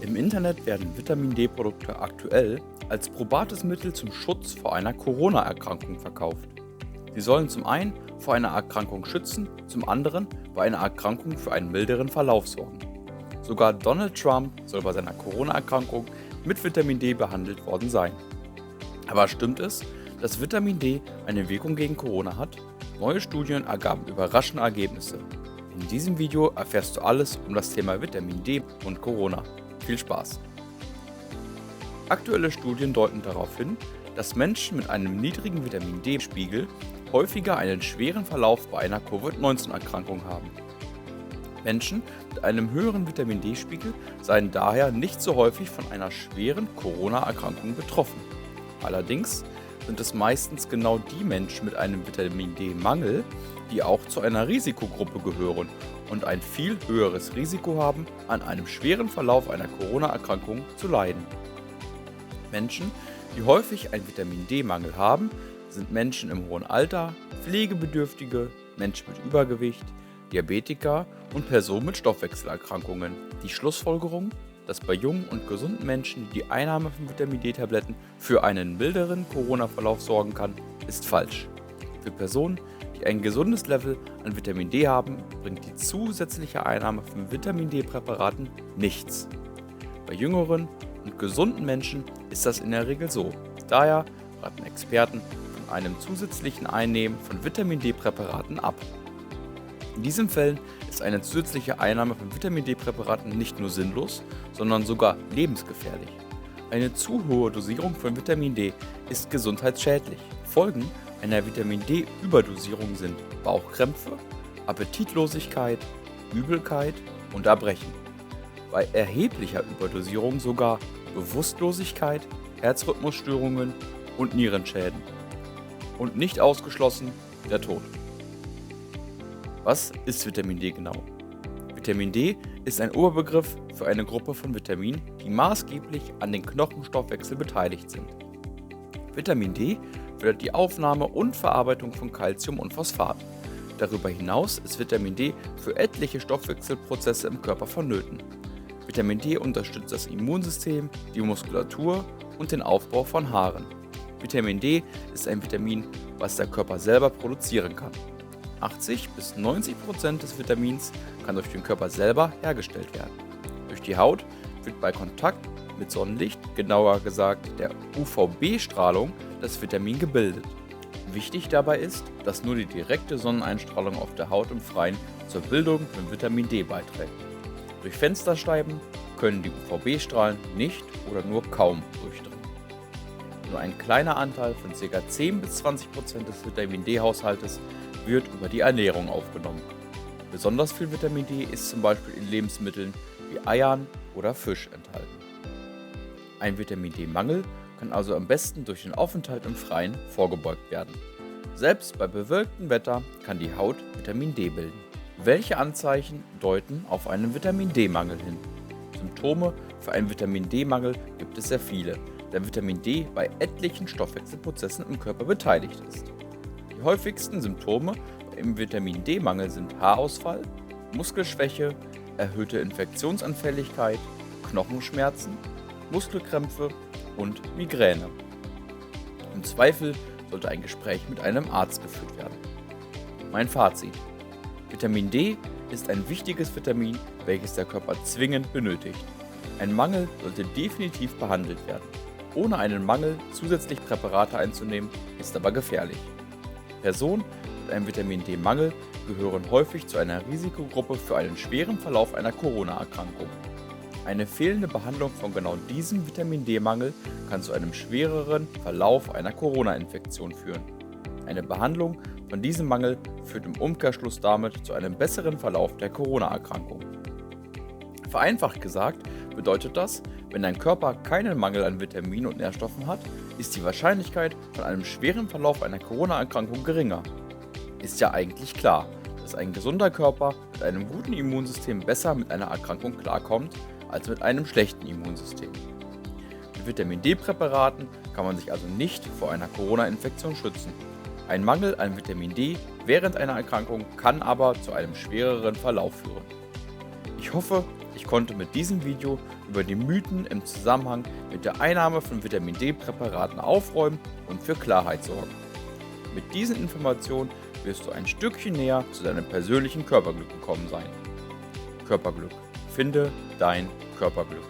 Im Internet werden Vitamin-D-Produkte aktuell als probates Mittel zum Schutz vor einer Corona-Erkrankung verkauft. Sie sollen zum einen vor einer Erkrankung schützen, zum anderen bei einer Erkrankung für einen milderen Verlauf sorgen. Sogar Donald Trump soll bei seiner Corona-Erkrankung mit Vitamin D behandelt worden sein. Aber stimmt es, dass Vitamin D eine Wirkung gegen Corona hat? Neue Studien ergaben überraschende Ergebnisse. In diesem Video erfährst du alles um das Thema Vitamin D und Corona. Viel Spaß! Aktuelle Studien deuten darauf hin, dass Menschen mit einem niedrigen Vitamin D-Spiegel häufiger einen schweren Verlauf bei einer Covid-19-Erkrankung haben. Menschen mit einem höheren Vitamin D-Spiegel seien daher nicht so häufig von einer schweren Corona-Erkrankung betroffen. Allerdings sind es meistens genau die Menschen mit einem Vitamin D-Mangel, die auch zu einer Risikogruppe gehören und ein viel höheres Risiko haben, an einem schweren Verlauf einer Corona-Erkrankung zu leiden. Menschen, die häufig einen Vitamin D-Mangel haben, sind Menschen im hohen Alter, Pflegebedürftige, Menschen mit Übergewicht, Diabetiker und Personen mit Stoffwechselerkrankungen. Die Schlussfolgerung, dass bei jungen und gesunden Menschen die Einnahme von Vitamin D-Tabletten für einen milderen Corona-Verlauf sorgen kann, ist falsch. Für Personen, die ein gesundes Level an Vitamin D haben, bringt die zusätzliche Einnahme von Vitamin D-Präparaten nichts. Bei jüngeren und gesunden Menschen ist das in der Regel so. Daher raten Experten von einem zusätzlichen Einnehmen von Vitamin D-Präparaten ab. In diesen Fällen ist eine zusätzliche Einnahme von Vitamin D-Präparaten nicht nur sinnlos, sondern sogar lebensgefährlich. Eine zu hohe Dosierung von Vitamin D ist gesundheitsschädlich. Folgen einer Vitamin D-Überdosierung sind Bauchkrämpfe, Appetitlosigkeit, Übelkeit und Erbrechen. Bei erheblicher Überdosierung sogar Bewusstlosigkeit, Herzrhythmusstörungen und Nierenschäden. Und nicht ausgeschlossen der Tod. Was ist Vitamin D genau? Vitamin D ist ein Oberbegriff für eine Gruppe von Vitaminen, die maßgeblich an den Knochenstoffwechsel beteiligt sind. Vitamin D fördert die Aufnahme und Verarbeitung von Calcium und Phosphat. Darüber hinaus ist Vitamin D für etliche Stoffwechselprozesse im Körper vonnöten. Vitamin D unterstützt das Immunsystem, die Muskulatur und den Aufbau von Haaren. Vitamin D ist ein Vitamin, was der Körper selber produzieren kann. 80-90% des Vitamins kann durch den Körper selber hergestellt werden. Durch die Haut wird bei Kontakt mit Sonnenlicht, genauer gesagt der UVB-Strahlung, das Vitamin gebildet. Wichtig dabei ist, dass nur die direkte Sonneneinstrahlung auf der Haut im Freien zur Bildung von Vitamin D beiträgt. Durch Fensterscheiben können die UVB-Strahlen nicht oder nur kaum durchdringen. Nur ein kleiner Anteil von ca. 10-20% des Vitamin D-Haushaltes wird über die Ernährung aufgenommen. Besonders viel Vitamin D ist zum Beispiel in Lebensmitteln wie Eiern oder Fisch enthalten. Ein Vitamin D-Mangel kann also am besten durch den Aufenthalt im Freien vorgebeugt werden. Selbst bei bewölktem Wetter kann die Haut Vitamin D bilden. Welche Anzeichen deuten auf einen Vitamin D-Mangel hin? Symptome für einen Vitamin D-Mangel gibt es sehr viele, da Vitamin D bei etlichen Stoffwechselprozessen im Körper beteiligt ist. Die häufigsten Symptome im Vitamin D-Mangel sind Haarausfall, Muskelschwäche, erhöhte Infektionsanfälligkeit, Knochenschmerzen, Muskelkrämpfe und Migräne. Im Zweifel sollte ein Gespräch mit einem Arzt geführt werden. Mein Fazit: Vitamin D ist ein wichtiges Vitamin, welches der Körper zwingend benötigt. Ein Mangel sollte definitiv behandelt werden. Ohne einen Mangel zusätzlich Präparate einzunehmen, ist aber gefährlich. Personen mit einem Vitamin D-Mangel gehören häufig zu einer Risikogruppe für einen schweren Verlauf einer Corona-Erkrankung. Eine fehlende Behandlung von genau diesem Vitamin D-Mangel kann zu einem schwereren Verlauf einer Corona-Infektion führen. Eine Behandlung von diesem Mangel führt im Umkehrschluss damit zu einem besseren Verlauf der Corona-Erkrankung. Vereinfacht gesagt bedeutet das, wenn dein Körper keinen Mangel an Vitaminen und Nährstoffen hat, ist die Wahrscheinlichkeit von einem schweren Verlauf einer Corona-Erkrankung geringer. Ist ja eigentlich klar, dass ein gesunder Körper mit einem guten Immunsystem besser mit einer Erkrankung klarkommt, als mit einem schlechten Immunsystem. Mit Vitamin D-Präparaten kann man sich also nicht vor einer Corona-Infektion schützen. Ein Mangel an Vitamin D während einer Erkrankung kann aber zu einem schwereren Verlauf führen. Ich hoffe, Ich konnte mit diesem Video über die Mythen im Zusammenhang mit der Einnahme von Vitamin D-Präparaten aufräumen und für Klarheit sorgen. Mit diesen Informationen wirst du ein Stückchen näher zu deinem persönlichen Körperglück gekommen sein. Körperglück. Finde dein Körperglück.